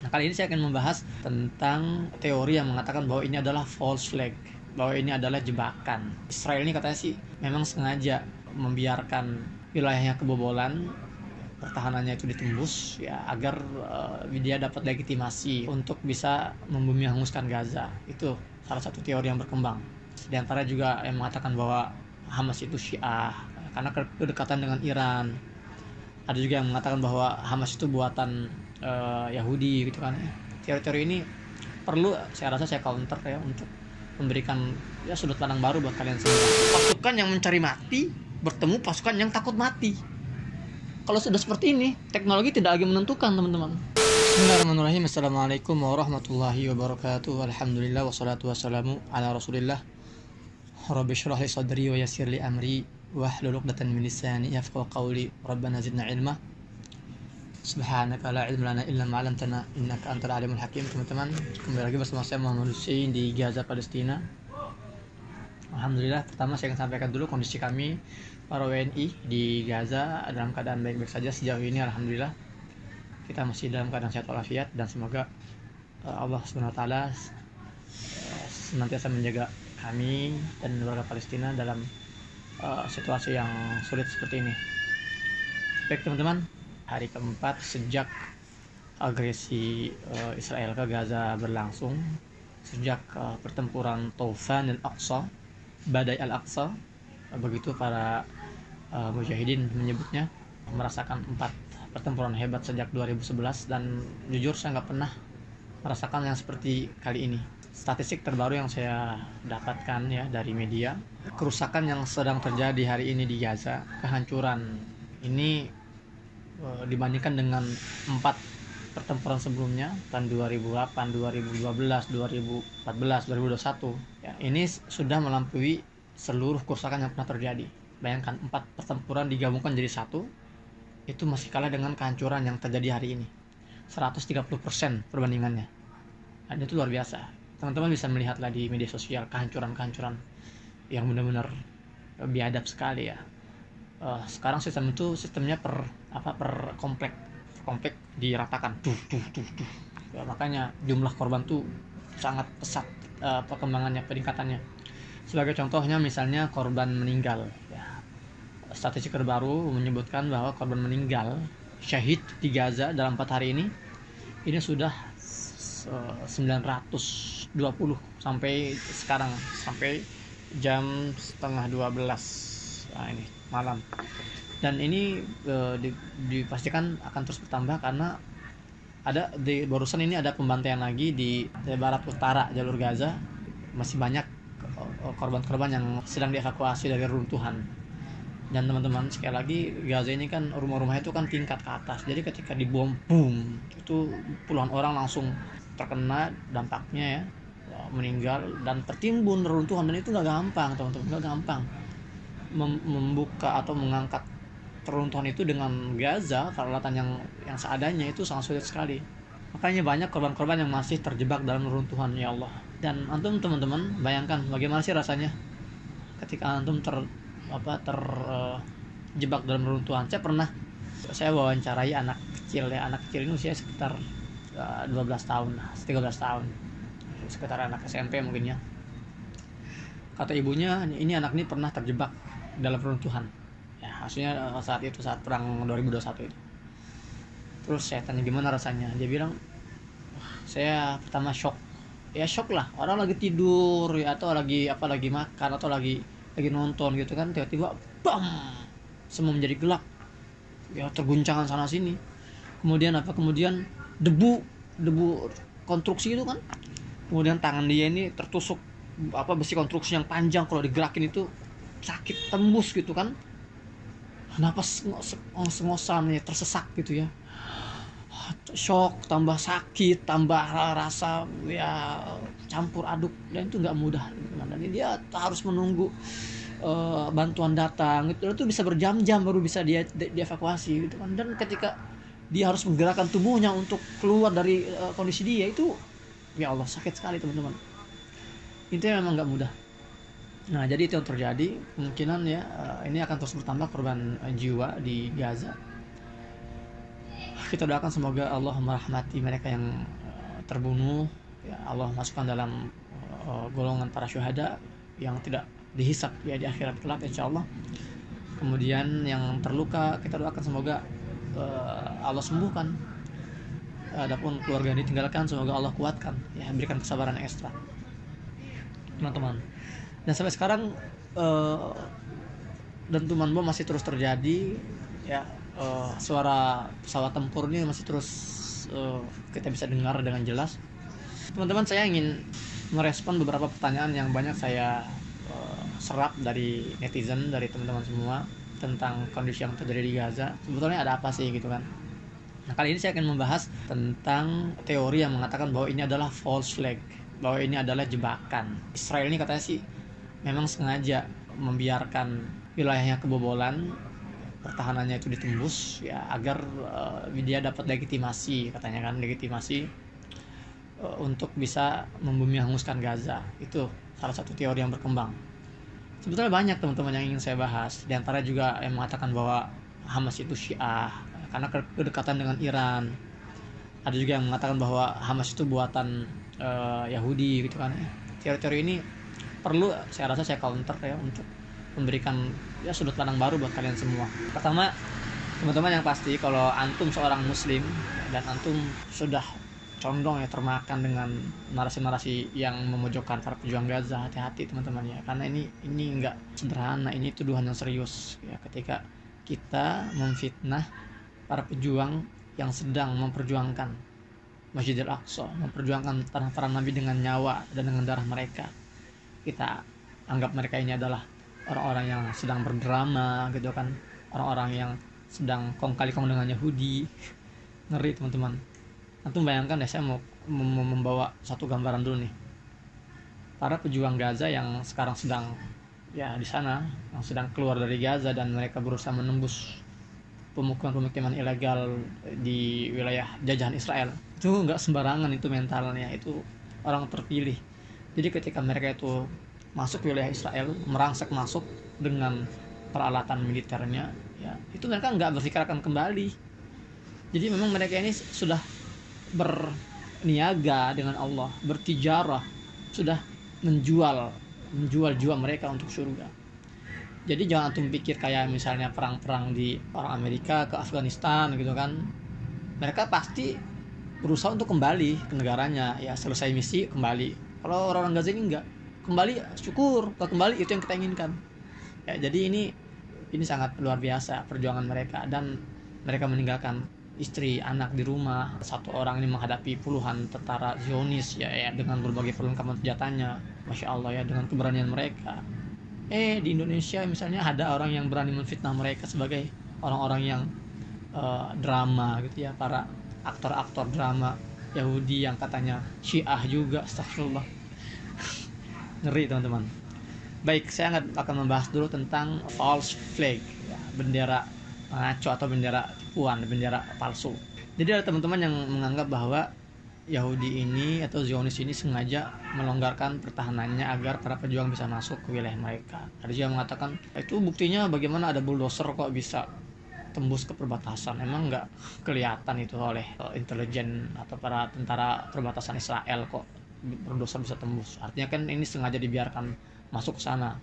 Nah, kali ini saya akan membahas tentang teori yang mengatakan bahwa ini adalah false flag, bahwa ini adalah jebakan. Israel ini katanya sih memang sengaja membiarkan wilayahnya kebobolan, pertahanannya itu ditembus ya agar dia dapat legitimasi untuk bisa membumi hanguskan Gaza. Itu salah satu teori yang berkembang. Di antara juga yang mengatakan bahwa Hamas itu Syiah karena kedekatan dengan Iran. Ada juga yang mengatakan bahwa Hamas itu buatan Yahudi gitu kan. Teori-teori ini perlu saya rasa saya counter ya untuk memberikan ya sudut pandang baru buat kalian semua. Pasukan yang mencari mati bertemu pasukan yang takut mati. Kalau sudah seperti ini, teknologi tidak lagi menentukan, teman-teman. Bismillahirrahmanirrahim. Assalamualaikum warahmatullahi wabarakatuh. Alhamdulillah wassalatu wassalamu ala Rasulillah. Rabbi shrah li sadri wa yassir li amri wahlul 'uqdatam min lisani yafqahu qawli. Rabbana zidna ilma. Subhanaka la ilma lana illa ma 'allamtana innaka antal alimul hakim. Teman-teman, kembali lagi bersama saya Muhammad Hussein di Gaza, Palestina. Alhamdulillah, pertama saya akan sampaikan dulu kondisi kami para WNI di Gaza dalam keadaan baik-baik saja sejauh ini. Alhamdulillah kita masih dalam keadaan sehat walafiat, dan semoga Allah SWT senantiasa menjaga kami dan warga Palestina dalam situasi yang sulit seperti ini. Baik teman-teman, hari keempat sejak agresi Israel ke Gaza berlangsung, sejak pertempuran Taufan dan Aqsa, Badai Al-Aqsa, begitu para mujahidin menyebutnya, merasakan 4 pertempuran hebat sejak 2011, dan jujur saya nggak pernah merasakan yang seperti kali ini. Statistik terbaru yang saya dapatkan ya dari media, kerusakan yang sedang terjadi hari ini di Gaza, kehancuran ini dibandingkan dengan 4 pertempuran sebelumnya tahun 2008, 2012, 2014, 2021 ya, ini sudah melampaui seluruh kerusakan yang pernah terjadi. Bayangkan 4 pertempuran digabungkan jadi satu, itu masih kalah dengan kehancuran yang terjadi hari ini, 130% perbandingannya. Dan itu luar biasa. Teman-teman bisa melihatlah di media sosial kehancuran-kehancuran yang benar-benar biadab sekali ya. Sekarang sistemnya per komplek diratakan ya, makanya jumlah korban tuh sangat pesat perkembangannya, peningkatannya. Sebagai contohnya misalnya korban meninggal ya, statistik terbaru menyebutkan bahwa korban meninggal syahid di Gaza dalam 4 hari ini sudah 920 sampai sekarang, sampai jam setengah 12 ini malam. Dan ini dipastikan akan terus bertambah karena barusan ini ada pembantaian lagi di barat utara jalur Gaza. Masih banyak korban-korban yang sedang dievakuasi dari runtuhan. Dan teman-teman, sekali lagi, Gaza ini kan rumah-rumah itu kan tingkat ke atas, jadi ketika dibom boom, itu puluhan orang langsung terkena dampaknya ya, meninggal dan tertimbun reruntuhan. Dan itu nggak gampang teman-teman, nggak gampang membuka atau mengangkat reruntuhan itu dengan Gaza, peralatan yang seadanya itu sangat sulit sekali. Makanya banyak korban-korban yang masih terjebak dalam reruntuhan, ya Allah. Dan antum teman-teman bayangkan bagaimana sih rasanya ketika antum terjebak dalam reruntuhan. Saya wawancarai anak kecil ini usia sekitar 12 tahun, 13 tahun, sekitar anak SMP mungkin ya. Kata ibunya, ini anak ini pernah terjebak dalam reruntuhan ya, maksudnya saat perang 2021 itu. Terus saya tanya gimana rasanya, dia bilang saya pertama shock lah, orang lagi tidur ya, atau lagi makan, atau lagi nonton gitu kan, tiba-tiba bam, semua menjadi gelap ya, terguncangan sana sini. Kemudian debu konstruksi itu kan, kemudian tangan dia ini tertusuk besi konstruksi yang panjang, kalau digerakin itu sakit, tembus gitu kan, napas ngos-ngosan ya, tersesak gitu ya. Shock tambah sakit tambah rasa ya campur aduk, dan itu nggak mudah. Dan dia harus menunggu bantuan datang, itu bisa berjam-jam baru bisa dia dievakuasi gitu kan. Dan ketika dia harus menggerakkan tubuhnya untuk keluar dari kondisi dia itu, ya Allah, sakit sekali teman-teman. Intinya memang nggak mudah. Nah, jadi itu yang terjadi. Kemungkinan ya ini akan terus bertambah korban jiwa di Gaza. Kita doakan semoga Allah merahmati mereka yang terbunuh, ya Allah masukkan dalam golongan para syuhada yang tidak dihisab ya di akhirat kelak insyaallah. Kemudian yang terluka kita doakan semoga Allah sembuhkan. Adapun keluarga yang ditinggalkan semoga Allah kuatkan, ya berikan kesabaran yang ekstra, teman-teman. Dan sampai sekarang dentuman bom masih terus terjadi, ya suara pesawat tempur ini masih terus kita bisa dengar dengan jelas. Teman-teman, saya ingin merespon beberapa pertanyaan yang banyak saya serap dari netizen, dari teman-teman semua tentang kondisi yang terjadi di Gaza. Sebetulnya ada apa sih gitu kan. Nah, kali ini saya akan membahas tentang teori yang mengatakan bahwa ini adalah false flag, bahwa ini adalah jebakan. Israel ini katanya sih memang sengaja membiarkan wilayahnya kebobolan, pertahanannya itu ditembus ya agar dia dapat legitimasi, katanya kan, legitimasi untuk bisa membumi hanguskan Gaza. Itu salah satu teori yang berkembang. Sebetulnya banyak teman-teman yang ingin saya bahas. Di antara juga yang mengatakan bahwa Hamas itu Syiah karena kedekatan dengan Iran. Ada juga yang mengatakan bahwa Hamas itu buatan Yahudi gitu kan. Teori-teori ini perlu saya rasa saya counter ya untuk memberikan ya sudut pandang baru buat kalian semua. Pertama, teman-teman yang pasti kalau antum seorang muslim dan antum sudah condong ya termakan dengan narasi-narasi yang memojokkan para pejuang Gaza, hati-hati teman-teman ya, karena ini enggak sederhana, ini tuduhan yang serius ya ketika kita memfitnah para pejuang yang sedang memperjuangkan Masjidil Aqsa, memperjuangkan tanah para nabi dengan nyawa dan dengan darah mereka. Kita anggap mereka ini adalah orang-orang yang sedang berdrama gitu kan, orang-orang yang sedang kong kali kong dengan Yahudi. Ngeri teman-teman. Antum bayangkan ya, saya mau membawa satu gambaran dulu nih. Para pejuang Gaza yang sekarang sedang ya di sana, yang sedang keluar dari Gaza dan mereka berusaha menembus pemukiman-pemukiman ilegal di wilayah jajahan Israel. Itu enggak sembarangan itu mentalnya, itu orang terpilih. Jadi ketika mereka itu masuk wilayah Israel, merangsek masuk dengan peralatan militernya, ya itu mereka enggak berpikir akan kembali. Jadi memang mereka ini sudah berniaga dengan Allah, bertijarah, sudah menjual jiwa mereka untuk surga. Jadi jangan antum pikir kayak misalnya perang-perang di orang Amerika ke Afghanistan gitu kan. Mereka pasti berusaha untuk kembali ke negaranya, ya selesai misi kembali. Kalau orang-orang Gaza ini enggak, kembali syukur, kalau kembali itu yang kita inginkan. Ya, jadi ini sangat luar biasa perjuangan mereka, dan mereka meninggalkan istri, anak di rumah. Satu orang ini menghadapi puluhan tentara Zionis ya dengan berbagai perlengkapan senjatanya. Masya Allah ya, dengan keberanian mereka. Di Indonesia misalnya ada orang yang berani menfitnah mereka sebagai orang-orang yang drama gitu ya, para aktor-aktor drama Yahudi yang katanya Syiah juga. Astagfirullah. Ngeri teman-teman. Baik, saya akan membahas dulu tentang false flag ya, bendera ngaco atau bendera tipuan, bendera palsu. Jadi ada teman-teman yang menganggap bahwa Yahudi ini atau Zionis ini sengaja melonggarkan pertahanannya agar para pejuang bisa masuk ke wilayah mereka. Ada juga yang mengatakan itu buktinya bagaimana ada bulldozer kok bisa tembus ke perbatasan. Emang nggak kelihatan itu oleh intelijen atau para tentara perbatasan Israel kok bulldozer bisa tembus. Artinya kan ini sengaja dibiarkan masuk ke sana.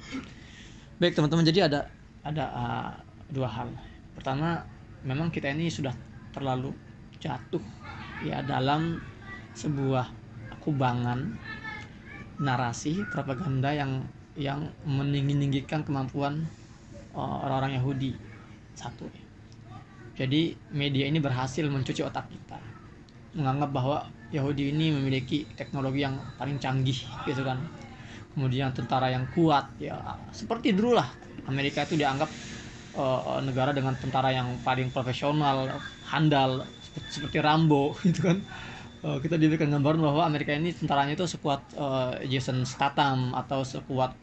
Baik teman-teman, jadi ada dua hal. Pertama, memang kita ini sudah terlalu jatuh ya dalam sebuah kubangan narasi propaganda yang meninggikan kemampuan orang-orang Yahudi. Satu. Jadi media ini berhasil mencuci otak kita, menganggap bahwa Yahudi ini memiliki teknologi yang paling canggih gitu kan. Kemudian tentara yang kuat ya, seperti dulu lah Amerika itu dianggap negara dengan tentara yang paling profesional, handal, seperti Rambo gitu kan. Kita diberikan gambaran bahwa Amerika ini tentaranya itu sekuat Jason Statham atau sekuat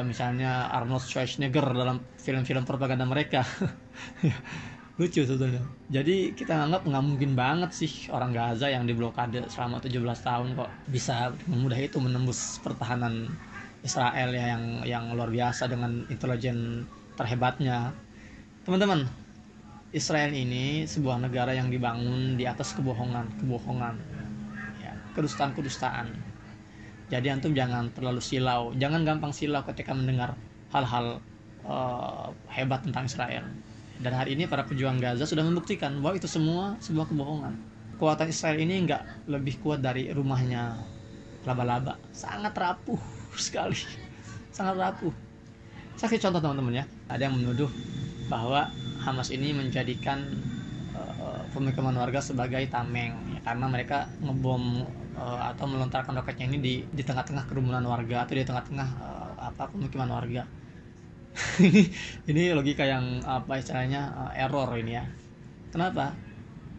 misalnya Arnold Schwarzenegger dalam film-film propaganda mereka. Lucu sebetulnya. Jadi kita anggap nggak mungkin banget sih orang Gaza yang diblokade selama 17 tahun kok bisa dengan mudah itu menembus pertahanan Israel ya yang luar biasa dengan intelijen terhebatnya. Teman-teman, Israel ini sebuah negara yang dibangun di atas kebohongan, ya, kedustaan. Jadi antum jangan terlalu silau, jangan gampang silau ketika mendengar hal-hal hebat tentang Israel. Dan hari ini para pejuang Gaza sudah membuktikan bahwa itu semua sebuah kebohongan. Kekuatan Israel ini nggak lebih kuat dari rumahnya laba-laba, sangat rapuh sekali, sangat rapuh. Saya kasih contoh teman-teman ya, ada yang menuduh bahwa Hamas ini menjadikan pemukiman warga sebagai tameng, ya, karena mereka ngebom atau melontarkan roketnya ini di tengah-tengah kerumunan warga atau di tengah-tengah pemukiman warga. Ini logika yang istilahnya error ini ya. Kenapa?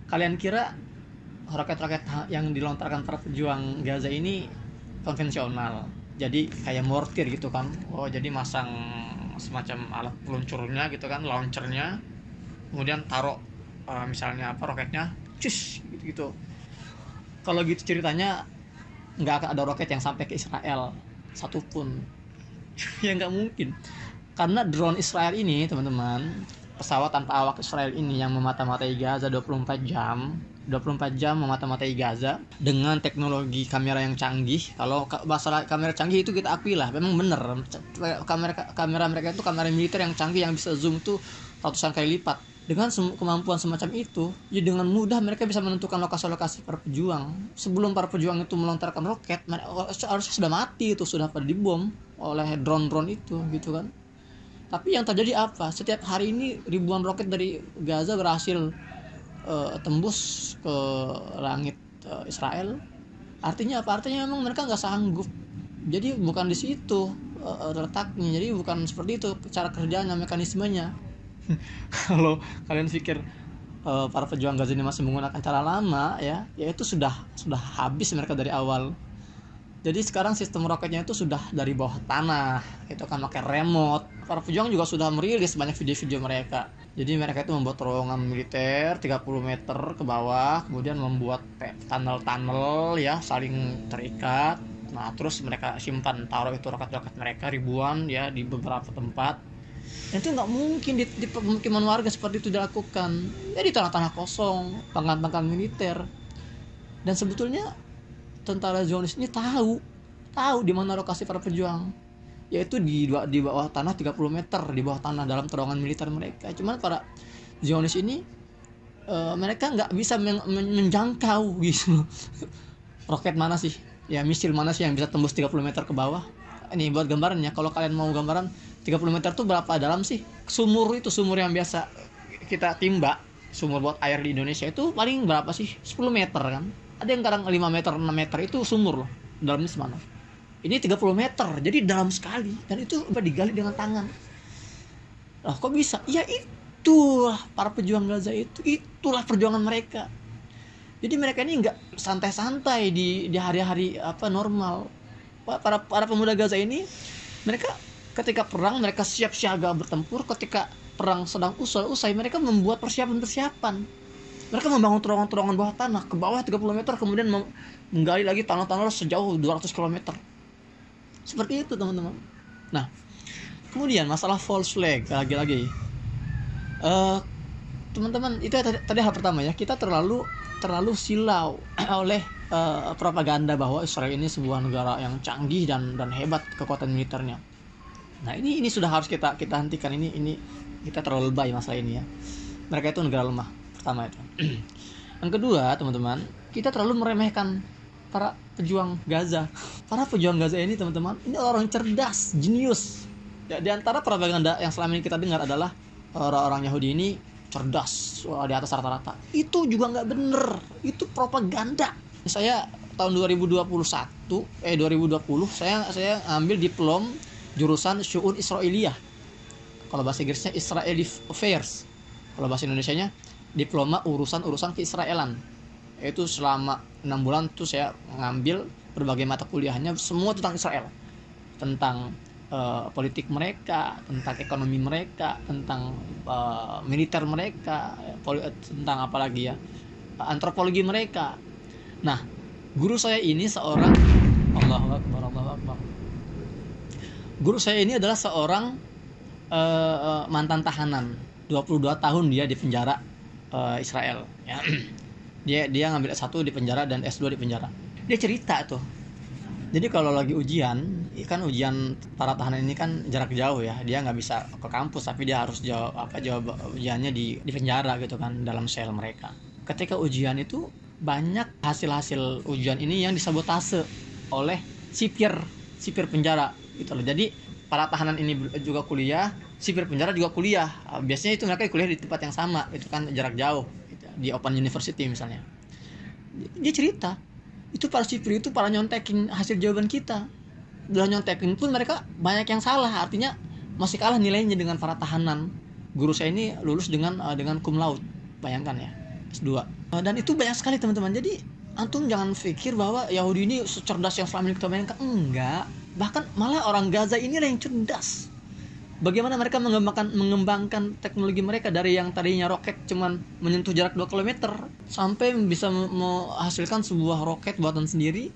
Kalian kira roket-roket yang dilontarkan para pejuang Gaza ini konvensional, jadi kayak mortir gitu kan? Oh, jadi masang semacam alat peluncurnya gitu kan, launchernya, kemudian taruh misalnya roketnya, cus gitu. Kalau gitu ceritanya nggak akan ada roket yang sampai ke Israel satupun. Ya nggak mungkin. Karena drone Israel ini teman-teman, pesawat tanpa awak Israel ini yang memata-matai Gaza 24 jam memata-matai Gaza dengan teknologi kamera yang canggih. Kalau masalah kamera canggih itu kita akui lah, memang bener. Kamera mereka itu kamera militer yang canggih yang bisa zoom tuh ratusan kali lipat. Dengan kemampuan semacam itu, ya dengan mudah mereka bisa menentukan lokasi-lokasi para pejuang. Sebelum para pejuang itu melontarkan roket, harusnya sudah mati itu, sudah pada dibom oleh drone-drone itu gitu kan. Tapi yang terjadi apa? Setiap hari ini ribuan roket dari Gaza berhasil tembus ke langit Israel. Artinya apa? Artinya memang mereka nggak sanggup. Jadi bukan di situ letaknya. Jadi bukan seperti itu cara kerjanya, mekanismenya. Kalau kalian pikir para pejuang Gaza ini masih menggunakan cara lama, ya itu sudah habis mereka dari awal. Jadi sekarang sistem roketnya itu sudah dari bawah tanah, itu kan pakai remote. Para pejuang juga sudah merilis banyak video-video mereka. Jadi mereka itu membuat terowongan militer 30 meter ke bawah, kemudian membuat tunnel ya saling terikat. Nah, terus mereka simpan, taruh itu roket-roket mereka ribuan ya di beberapa tempat. Dan itu nggak mungkin di pemukiman warga seperti itu dilakukan. Ya di tanah-tanah kosong, pangkalan militer. Dan sebetulnya tentara Zionis ini tahu di mana lokasi para pejuang, yaitu di bawah tanah 30 meter di bawah tanah dalam terowongan militer mereka. Cuman para Zionis ini mereka nggak bisa menjangkau gitu. Roket mana sih, ya misil mana sih yang bisa tembus 30 meter ke bawah? Ini buat gambarannya, kalau kalian mau gambaran 30 meter itu berapa dalam sih? Sumur yang biasa kita timba, sumur buat air di Indonesia itu paling berapa sih? 10 meter kan? Ada yang kadang 5 meter, 6 meter itu sumur loh. Dalamnya semana. Ini 30 meter, jadi dalam sekali. Dan itu digali dengan tangan. Loh, kok bisa? Ya itulah para pejuang Gaza itu. Itulah perjuangan mereka. Jadi mereka ini nggak santai-santai di hari-hari normal. Para pemuda Gaza ini, mereka ketika perang, mereka siap siaga bertempur. Ketika perang sedang usai, mereka membuat persiapan. Mereka membangun terowongan bawah tanah ke bawah 30 meter, kemudian menggali lagi tanah-tanah sejauh 200 km. Seperti itu teman-teman. Nah, kemudian masalah false flag lagi-lagi. Teman-teman, itu tadi hal pertama ya. Kita terlalu silau oleh propaganda bahwa Israel ini sebuah negara yang canggih dan hebat kekuatan militernya. Nah, ini sudah harus kita hentikan. Ini kita terlalu lebay masalah ini ya. Mereka itu negara lemah. Pertama itu. Yang kedua, teman-teman, kita terlalu meremehkan para pejuang Gaza. Para pejuang Gaza ini, teman-teman, ini orang cerdas, jenius. Di antara propaganda yang selama ini kita dengar adalah orang-orang Yahudi ini cerdas, di atas rata-rata. Itu juga nggak bener. Itu propaganda. Saya tahun 2020 saya ambil diplom jurusan Syu'un Israiliyah. Kalau bahasa Inggrisnya Israeli Affairs. Kalau bahasa Indonesianya diploma urusan keisraelan. Itu selama 6 bulan tuh saya ngambil berbagai mata kuliahnya semua tentang Israel, tentang politik mereka, tentang ekonomi mereka, tentang militer mereka, tentang apa lagi ya, antropologi mereka. Nah, guru saya ini seorang Allahu Akbar. Guru saya ini adalah seorang mantan tahanan 22 tahun dia di penjara Israel ya. Dia ngambil S1 di penjara dan S2 di penjara. Dia cerita tuh. Jadi kalau lagi ujian, kan ujian para tahanan ini kan jarak jauh ya. Dia nggak bisa ke kampus, tapi dia harus jawab ujiannya di penjara gitu kan, dalam sel mereka. Ketika ujian itu banyak hasil ujian ini yang disabotase oleh sipir penjara gitu loh. Jadi para tahanan ini juga kuliah, sipir penjara juga kuliah. Biasanya itu mereka kuliah di tempat yang sama, itu kan jarak jauh gitu, di Open University misalnya. Dia cerita, itu para sipir itu para nyontekin hasil jawaban kita. Udah nyontekin pun mereka banyak yang salah, artinya masih kalah nilainya dengan para tahanan. Guru saya ini lulus dengan cum laude, bayangkan ya, S2. Dan itu banyak sekali teman-teman. Jadi antum jangan pikir bahwa Yahudi ini secerdas yang selama ini kita bayangkan. Enggak, bahkan malah orang Gaza ini yang cerdas. Bagaimana mereka mengembangkan teknologi mereka dari yang tadinya roket cuman menyentuh jarak 2 km sampai bisa menghasilkan sebuah roket buatan sendiri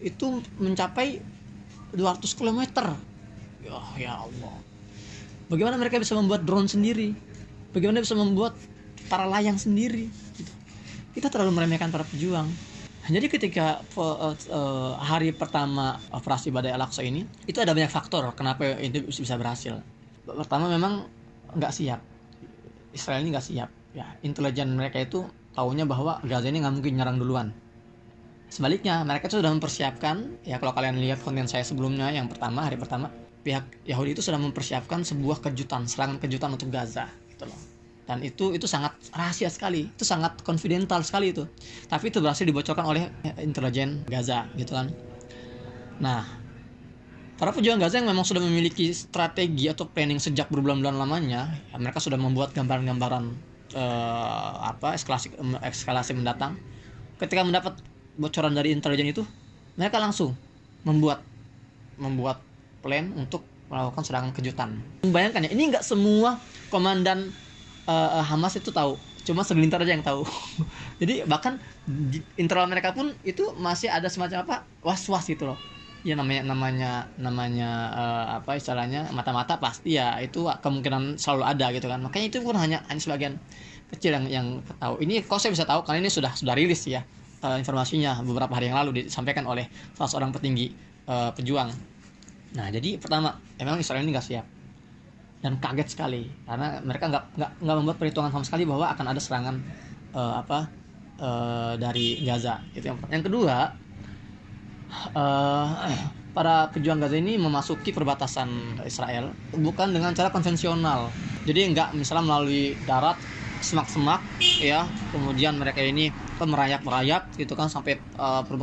itu mencapai 200 km. Ya Allah. Bagaimana mereka bisa membuat drone sendiri? Bagaimana bisa membuat para layang sendiri? Kita terlalu meremehkan para pejuang. Jadi ketika hari pertama operasi Badai Al-Aqsa ini, itu ada banyak faktor kenapa itu bisa berhasil. Pertama memang nggak siap, Israel ini nggak siap. Ya, intelijen mereka itu taunya bahwa Gaza ini nggak mungkin nyerang duluan. Sebaliknya, mereka sudah mempersiapkan. Ya kalau kalian lihat konten saya sebelumnya, yang pertama hari pertama, pihak Yahudi itu sudah mempersiapkan sebuah serangan kejutan untuk Gaza, gitu loh. Dan itu sangat rahasia sekali, itu sangat konfidensial sekali itu. Tapi itu berhasil dibocorkan oleh intelijen Gaza, gitu kan. Nah, para pejuang Gaza yang memang sudah memiliki strategi atau planning sejak berbulan-bulan lamanya, ya, mereka sudah membuat gambaran-gambaran eskalasi mendatang. Ketika mendapat bocoran dari intelijen itu, mereka langsung membuat plan untuk melakukan serangan kejutan. Bayangkan ya, ini nggak semua komandan Hamas itu tahu, cuma segelintir aja yang tahu. Jadi bahkan di internal mereka pun itu masih ada semacam was-was gitu loh. Ya namanya istilahnya mata-mata pasti ya itu kemungkinan selalu ada gitu kan. Makanya itu pun hanya sebagian kecil yang tahu. Ini kok saya bisa tahu karena ini sudah rilis ya informasinya beberapa hari yang lalu disampaikan oleh salah seorang petinggi pejuang. Nah, jadi pertama memang Israel ini nggak siap dan kaget sekali karena mereka nggak membuat perhitungan sama sekali bahwa akan ada serangan dari Gaza. Itu yang kedua. Para pejuang Gaza ini memasuki perbatasan Israel bukan dengan cara konvensional. Jadi nggak misalnya melalui darat semak-semak ya, kemudian mereka ini merayap gitu kan sampai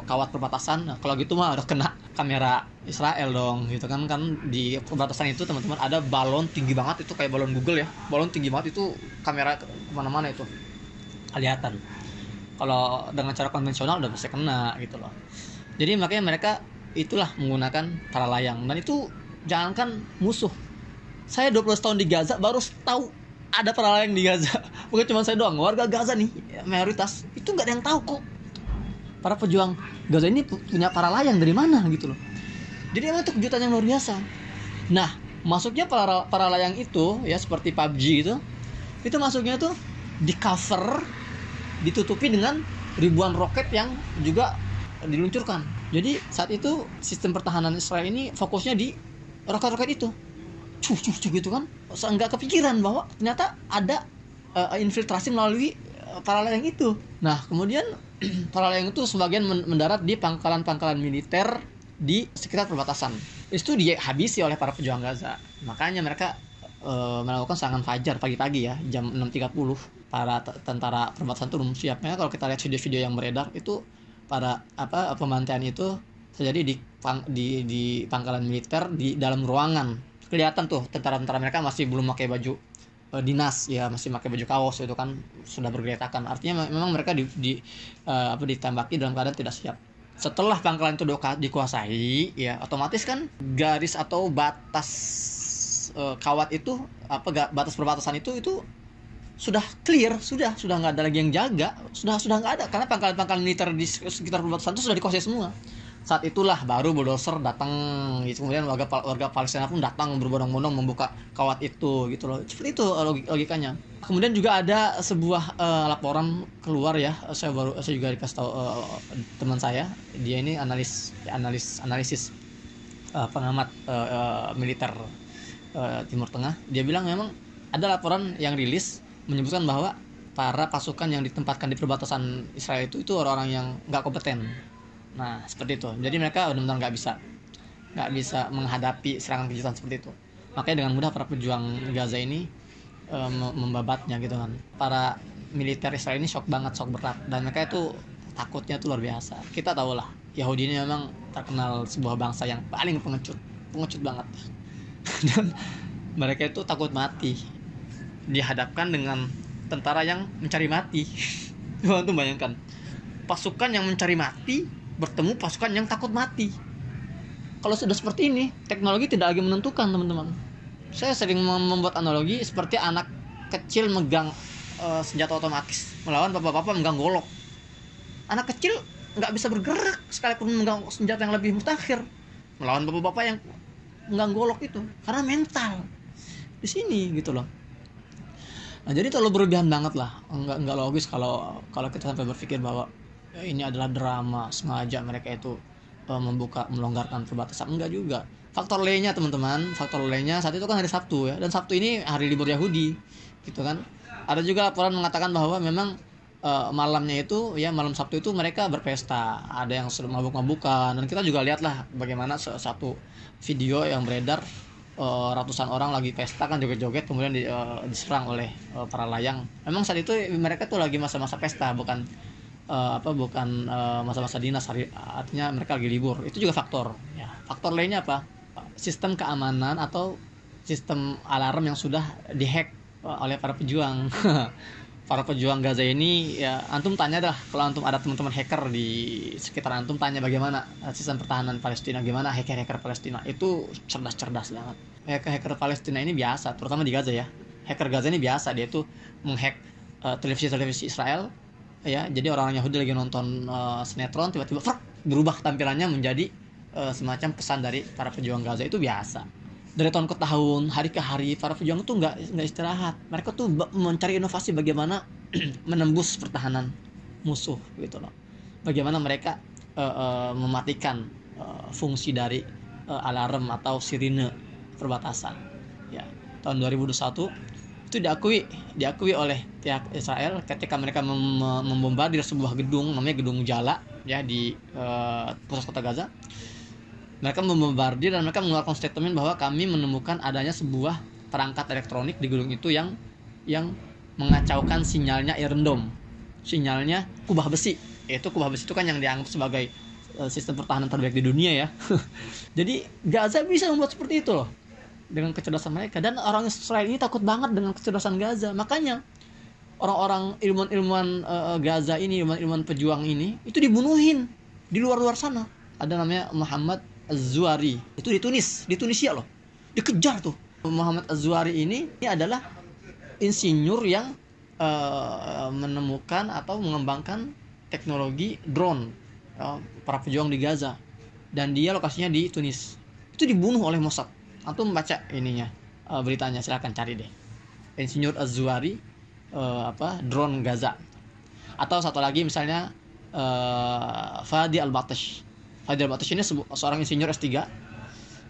kawat perbatasan. Nah, kalau gitu mah udah kena kamera Israel dong gitu kan. Di perbatasan itu teman-teman ada balon tinggi banget, itu kayak balon Google ya, balon tinggi banget, itu kamera kemana-mana itu kelihatan. Kalau dengan cara konvensional udah bisa kena gitu loh. Jadi makanya mereka itulah menggunakan para layang. Dan itu jangankan musuh, saya 12 tahun di Gaza baru tahu ada para layang di Gaza. Bukan cuma saya doang, warga Gaza nih mayoritas itu nggak ada yang tahu kok para pejuang Gaza ini punya para layang dari mana gitu loh. Jadi emang itu kejutan yang luar biasa. Nah, masuknya para layang itu ya seperti PUBG itu masuknya tuh di cover, ditutupi dengan ribuan roket yang juga diluncurkan. Jadi saat itu sistem pertahanan Israel ini fokusnya di roket-roket itu, cuh gitu kan. Nggak kepikiran bahwa ternyata ada infiltrasi melalui para layang itu. Nah kemudian para layang itu sebagian mendarat di pangkalan-pangkalan militer di sekitar perbatasan. Itu dihabisi oleh para pejuang Gaza. Makanya mereka melakukan serangan fajar pagi-pagi ya, jam 6.30. Para tentara perbatasan itu belum siap. Karena kalau kita lihat video-video yang beredar itu para pembantaian itu terjadi di pangkalan militer di dalam ruangan. Kelihatan tuh tentara-tentara mereka masih belum pakai baju dinas ya, masih pakai baju kaos, itu kan sudah bergeretakan. Artinya memang mereka ditembaki dalam keadaan tidak siap. Setelah pangkalan itu dikuasai ya, otomatis kan garis atau batas kawat itu batas perbatasan itu sudah clear, sudah nggak ada lagi yang jaga, sudah nggak ada karena pangkalan militer di sekitar perbatasan itu sudah dikuasai semua. Saat itulah baru bulldozer datang gitu. Kemudian warga Palestina pun datang berbondong-bondong membuka kawat itu gitu loh. Seperti itu logikanya. Kemudian juga ada sebuah laporan keluar ya. Saya juga dikasih tahu teman saya, dia ini analisis pengamat militer Timur Tengah. Dia bilang memang ada laporan yang rilis menyebutkan bahwa para pasukan yang ditempatkan di perbatasan Israel itu orang-orang yang nggak kompeten. Nah seperti itu. Jadi mereka benar-benar nggak bisa menghadapi serangan kejutan seperti itu. Makanya dengan mudah para pejuang Gaza ini membabatnya gitu kan. Para militer Israel ini shock berat, dan mereka itu takutnya tuh luar biasa. Kita tahu lah Yahudi ini memang terkenal sebuah bangsa yang paling pengecut banget. Dan mereka itu takut mati dihadapkan dengan tentara yang mencari mati. Tuh bayangkan, pasukan yang mencari mati bertemu pasukan yang takut mati. Kalau sudah seperti ini, teknologi tidak lagi menentukan, teman-teman. Saya sering membuat analogi seperti anak kecil megang senjata otomatis melawan bapak-bapak megang golok. Anak kecil nggak bisa bergerak sekalipun megang senjata yang lebih mutakhir melawan bapak-bapak yang megang golok itu, karena mental di sini gitu loh. Nah, jadi terlalu berlebihan banget lah, nggak logis kalau kita sampai berpikir bahwa ini adalah drama sengaja mereka itu melonggarkan perbatasan. Enggak juga. Faktor lainnya teman-teman, saat itu kan hari Sabtu ya, dan Sabtu ini hari libur Yahudi gitu kan. Ada juga laporan mengatakan bahwa memang malamnya itu ya, malam Sabtu itu mereka berpesta, ada yang sudah mabuk-mabukan, dan kita juga lihatlah bagaimana satu video yang beredar, ratusan orang lagi pesta kan, joget-joget, kemudian diserang oleh para layang. Memang saat itu mereka tuh lagi masa-masa pesta, bukan masa-masa dinas, artinya mereka lagi libur. Itu juga faktor ya. Faktor lainnya apa? Sistem keamanan atau sistem alarm yang sudah dihack oleh para pejuang. Para pejuang Gaza ini ya, antum tanya dah, kalau antum ada teman-teman hacker di sekitar antum, tanya bagaimana sistem pertahanan Palestina, gimana hacker Palestina itu cerdas banget. Hacker Palestina ini biasa, terutama di Gaza ya. Hacker Gaza ini biasa, dia itu menghack televisi Israel ya. Jadi orang Yahudi lagi nonton sinetron, tiba-tiba berubah tampilannya menjadi semacam pesan dari para pejuang Gaza. Itu biasa. Dari tahun ke tahun, hari ke hari, para pejuang itu nggak istirahat. Mereka tuh mencari inovasi bagaimana menembus pertahanan musuh gitu loh. Bagaimana mereka mematikan fungsi dari alarm atau sirine perbatasan. Ya, tahun 2021 itu diakui oleh pihak Israel ketika mereka membombardir sebuah gedung namanya Gedung Jala ya di pusat kota Gaza. Mereka membombardir dan mereka mengeluarkan statement bahwa kami menemukan adanya sebuah perangkat elektronik di gedung itu yang mengacaukan sinyalnya Iron Dome, sinyalnya kubah besi. Yaitu kubah besi itu kan yang dianggap sebagai sistem pertahanan terbaik di dunia ya. Jadi Gaza bisa membuat seperti itu loh dengan kecerdasan mereka, dan orang Israel ini takut banget dengan kecerdasan Gaza. Makanya orang-orang ilmuwan Gaza ini, ilmuwan pejuang ini itu dibunuhin di luar sana. Ada namanya Muhammad Az-Zuhari, itu di Tunisia loh, dikejar tuh. Muhammad Az-Zuhari ini adalah insinyur yang menemukan atau mengembangkan teknologi drone para pejuang di Gaza, dan dia lokasinya di Tunis. Itu dibunuh oleh Mossad. Antum baca ininya, beritanya, silahkan cari deh, insinyur Az-Zuhari drone Gaza. Atau satu lagi misalnya Fadi Al-Batash. Fadi Al-Batash ini seorang insinyur S3.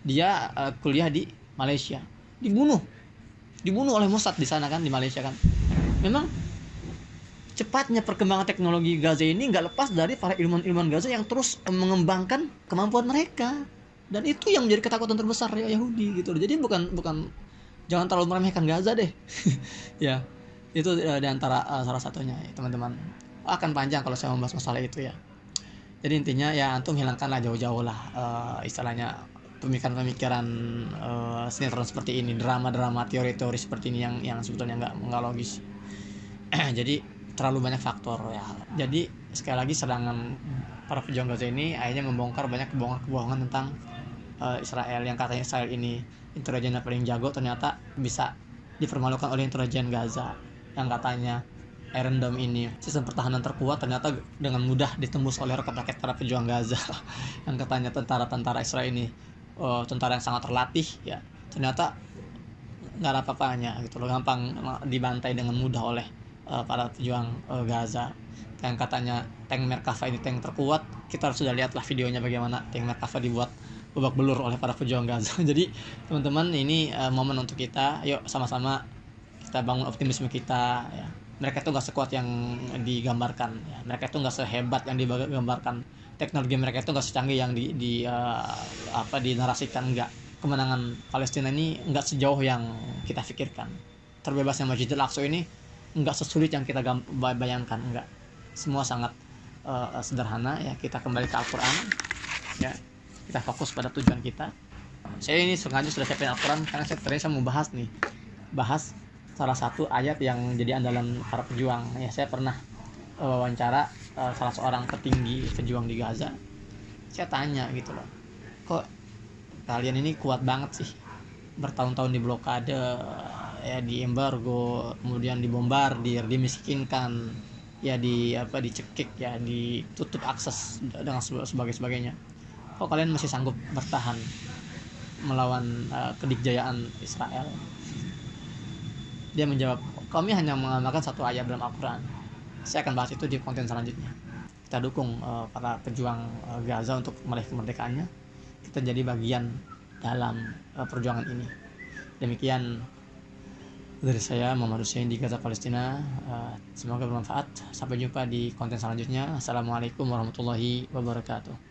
Dia kuliah di Malaysia. Dibunuh oleh Mossad di sana kan, di Malaysia kan. Memang cepatnya perkembangan teknologi Gaza ini nggak lepas dari para ilmuwan Gaza yang terus mengembangkan kemampuan mereka. Dan itu yang menjadi ketakutan terbesar Yahudi gitu. Jadi bukan jangan terlalu meremehkan Gaza deh. Ya, itu di antara salah satunya ya, teman-teman. Akan panjang kalau saya membahas masalah itu ya. Jadi intinya ya, antum hilangkanlah jauh-jauh lah istilahnya pemikiran-pemikiran sinetron seperti ini, drama-drama, teori-teori seperti ini yang sebetulnya nggak logis. Jadi terlalu banyak faktor ya. Jadi sekali lagi, serangan para pejuang Gaza ini akhirnya membongkar banyak kebohongan tentang Israel, yang katanya Israel ini intelijennya paling jago, ternyata bisa dipermalukan oleh intelijen Gaza. Yang katanya Iron Dome ini sistem pertahanan terkuat, ternyata dengan mudah ditembus oleh roket-roket para pejuang Gaza. yang katanya tentara Israel ini tentara yang sangat terlatih, ya ternyata nggak ada apa-apanya gitu loh, gampang dibantai dengan mudah oleh para pejuang Gaza. Yang katanya tank Merkava ini tank terkuat, kita sudah lihatlah videonya bagaimana tank Merkava dibuat babak belur oleh para pejuang Gaza. Jadi teman-teman, ini momen untuk kita, yuk sama-sama kita bangun optimisme kita, ya. Mereka itu nggak sekuat yang digambarkan, ya. Mereka itu nggak sehebat yang digambarkan, teknologi mereka itu nggak secanggih yang dinarasikan. Enggak, kemenangan Palestina ini nggak sejauh yang kita pikirkan. Terbebasnya Masjidil Aqsa ini nggak sesulit yang kita bayangkan. Enggak, semua sangat sederhana, ya. Kita kembali ke Al-Quran, ya. Kita fokus pada tujuan kita. Saya ini sengaja sudah siapin Al-Quran karena saya mau bahas salah satu ayat yang jadi andalan para pejuang, ya. Saya pernah wawancara salah seorang petinggi pejuang di Gaza. Saya tanya gitu loh, kok kalian ini kuat banget sih, bertahun-tahun di blokade, ya, di embargo, kemudian dibombardir, dimiskinkan, ya, dicekik, ya, ditutup akses dengan sebagainya. Kok kalian masih sanggup bertahan melawan kedikjayaan Israel? Dia menjawab, kami hanya mengamalkan satu ayat dalam Al-Quran. Saya akan bahas itu di konten selanjutnya. Kita dukung para pejuang Gaza untuk meraih kemerdekaannya. Kita jadi bagian dalam perjuangan ini. Demikian dari saya, Muhammad Hussein di Gaza, Palestina. Semoga bermanfaat. Sampai jumpa di konten selanjutnya. Assalamualaikum warahmatullahi wabarakatuh.